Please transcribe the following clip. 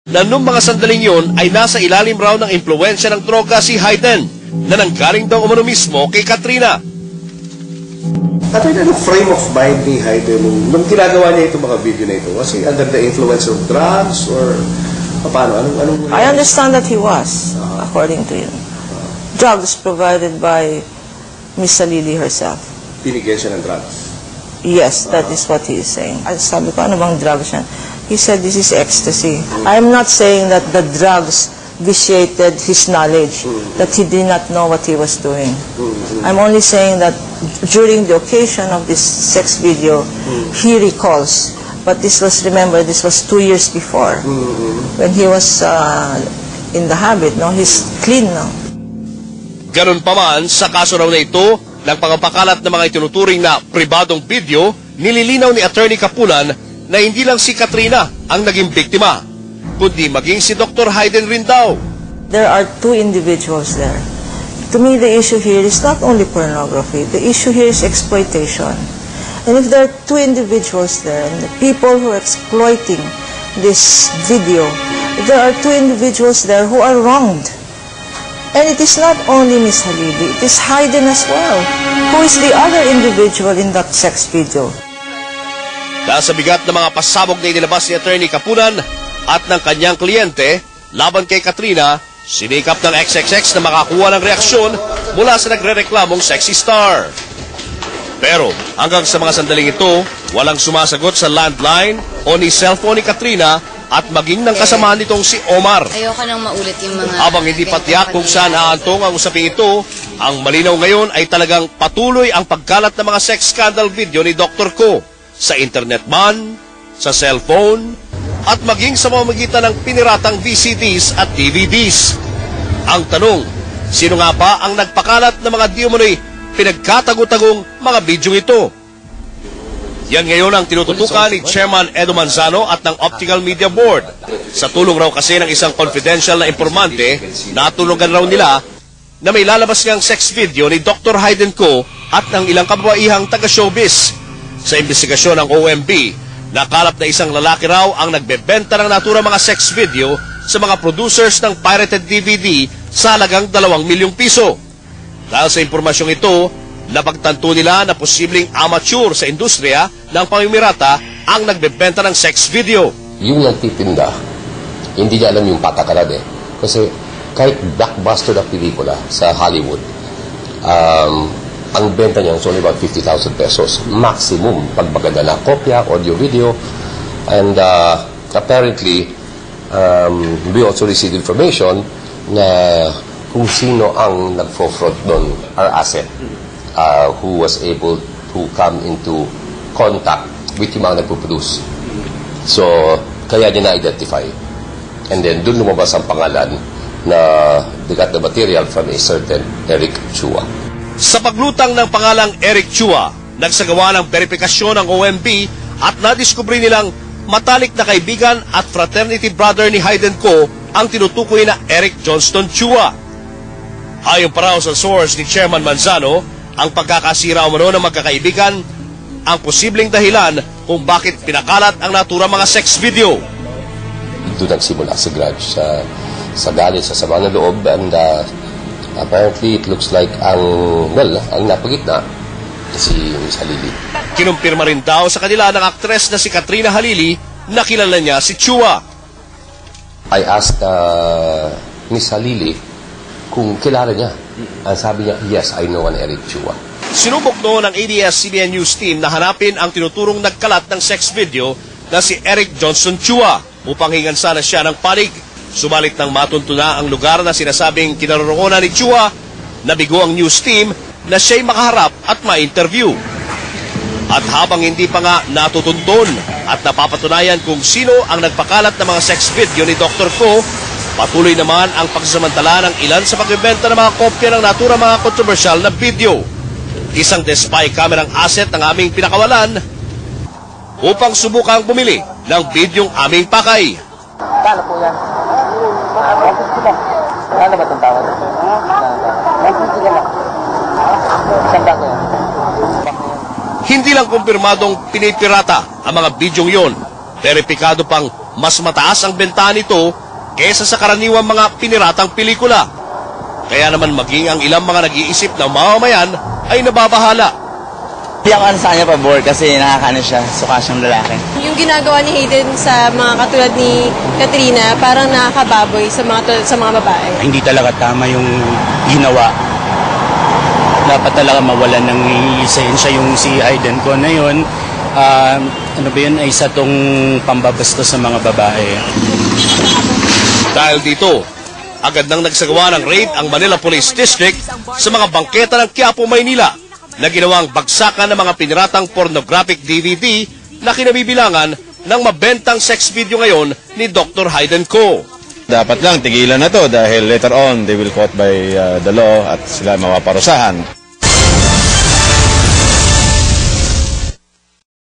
na nung mga sandaling yon ay nasa ilalim raw ng impluensya ng droga si Hayden na nanggaling daw umano mismo kay Katrina. Ano yung frame of mind ni Hayden nung ginagawa niya itong mga video na ito? Was he under the influence of drugs or paano? Anong I understand that he was, according to him. Drugs provided by Miss Salili herself. Binigyan siya ng drugs? Yes, that is what he is saying. Sabi ko, ano bang drugs yan? He said this is ecstasy. I'm not saying that the drugs vitiated his knowledge, that he did not know what he was doing. I'm only saying that during the occasion of this sex video, he recalls. But this was, remember, this was 2 years before. When he was in the habit, no? He's clean now. Ganun pa man, sa kaso raw na ito, ng pagpapakalat ng mga itinuturing na pribadong video, nililinaw ni Attorney Capulan na hindi lang si Katrina ang naging biktima, kundi maging si Dr. Hayden rin daw. There are 2 individuals there. To me, the issue here is not only pornography. The issue here is exploitation. And if there are 2 individuals there, and the people who are exploiting this video, there are 2 individuals there who are wronged. And it is not only Miss Halili, it is Hayden as well, who is the other individual in that sex video. Dahil sa bigat ng mga pasabog na inilabas ni Attorney Capulan at ng kanyang kliyente laban kay Katrina, sinikap ng XXX na makakuha ng reaksyon mula sa nagre-reklamong sexy star. Pero hanggang sa mga sandaling ito, walang sumasagot sa landline o ni cellphone ni Katrina at maging ng kasamahan nitong si Omar. Ayoko nang maulit yung mga... Habang hindi patiyak kung saan aantong ang usaping ito, ang malinaw ngayon ay talagang patuloy ang pagkalat ng mga sex scandal video ni Dr. Ko sa internet man, sa cellphone, at maging sa pamamagitan ng piniratang VCDs at DVDs. Ang tanong, sino nga ba ang nagpakalat ng mga di umano'y pinagkatago-tagong mga video ito? Yan ngayon ang tinututukan ni Chairman Edo Manzano at ng Optical Media Board. Sa tulong raw kasi ng isang confidential na informante, natulungan raw nila na may lalabas niyang sex video ni Dr. Hayden Ko at ng ilang kababaihang taga-showbiz. Sa investigasyon ng OMB, nakalap na isang lalaki raw ang nagbebenta ng naturang mga sex video sa mga producers ng pirated DVD sa halagang 2 milyong piso. Dahil sa impormasyong ito, napagtanto nila na posibleng amateur sa industriya ng pamimirata ang nagbebenta ng sex video. Yung nagtitinda, hindi niya alam yung patakaran eh. Kasi kahit blockbuster na pelikula sa Hollywood, ang benta niya is only about 50,000 pesos. Maximum pag maganda na kopya, audio, video. And apparently, we also received information na kung sino ang nagfo-fraud doon, our asset. Who was able to come into contact with yung mga nagpo-produce. So, kaya niya na-identify. And then, doon lumabas ang pangalan na they got the material from a certain Eric Chua. Sa paglutang ng pangalang Eric Chua, nagsagawa ng verifikasyon ng OMB at nadiskubre nilang matalik na kaibigan at fraternity brother ni Hayden Ko ang tinutukoy na Eric Johnston Chua. Ayon pa raw sa source ni Chairman Manzano, ang pagkakasira umano ng magkakaibigan ang posibleng dahilan kung bakit pinakalat ang naturang mga sex video. Doon nagsimula si grudge sa galit, sa sama ng loob, and apparently it looks like ang napagitna si Miss Halili. Kinumpirma rin daw sa kanila ng aktres na si Katrina Halili na kilala niya si Chua. I asked Miss Halili kung kilala niya. Ang sabi niya, yes, I know an Eric Chua. Sinubok noon ng ABS-CBN News team na hanapin ang tinuturong nagkalat ng sex video na si Eric Johnston Chua upang hingan sana siya ng panig. Subalit nang matunto na ang lugar na sinasabing kinaroroonan ni Chua, nabigo ang news team na siya'y makaharap at ma-interview. At habang hindi pa nga natutunton at napapatunayan kung sino ang nagpakalat ng mga sex video ni Dr. Ko, patuloy naman ang pagsamantala ng ilan sa pagbebenta ng mga kopya ng naturang mga kontrobersyal na video. Isang spy camera ang asset ng aming pinakawalan upang subukang bumili ng bidyong aming pakay. Kano po yan? Kano ba itong tawad? Hindi lang kumpirmadong pinipirata ang mga bidyong yon, veripikado pang mas mataas ang benta nito kesa sa karaniwang mga piniratang pelikula. Kaya naman maging ang ilang mga nag-iisip na mamamayan ay nababahala. Hindi ako sa kanya pabor kasi nakakaano siya, suka siyang lalaki. Yung ginagawa ni Hayden sa mga katulad ni Katrina, parang nakakababoy sa mga babae. Hindi talaga tama yung ginawa. Dapat talaga mawalan ng lisensya yung si Hayden ko na yun. Ano ba yun, ay isa tong pambabastos sa mga babae. Dahil dito, agad nang nagsagawa ng raid ang Manila Police District sa mga bangketa ng Quiapo, Maynila na ginawang bagsakan ng mga piniratang pornographic DVD na kinabibilangan ng mabentang sex video ngayon ni Dr. Hayden Ko. Dapat lang tigilan na to dahil later on they will caught by the law at sila mapaparusahan.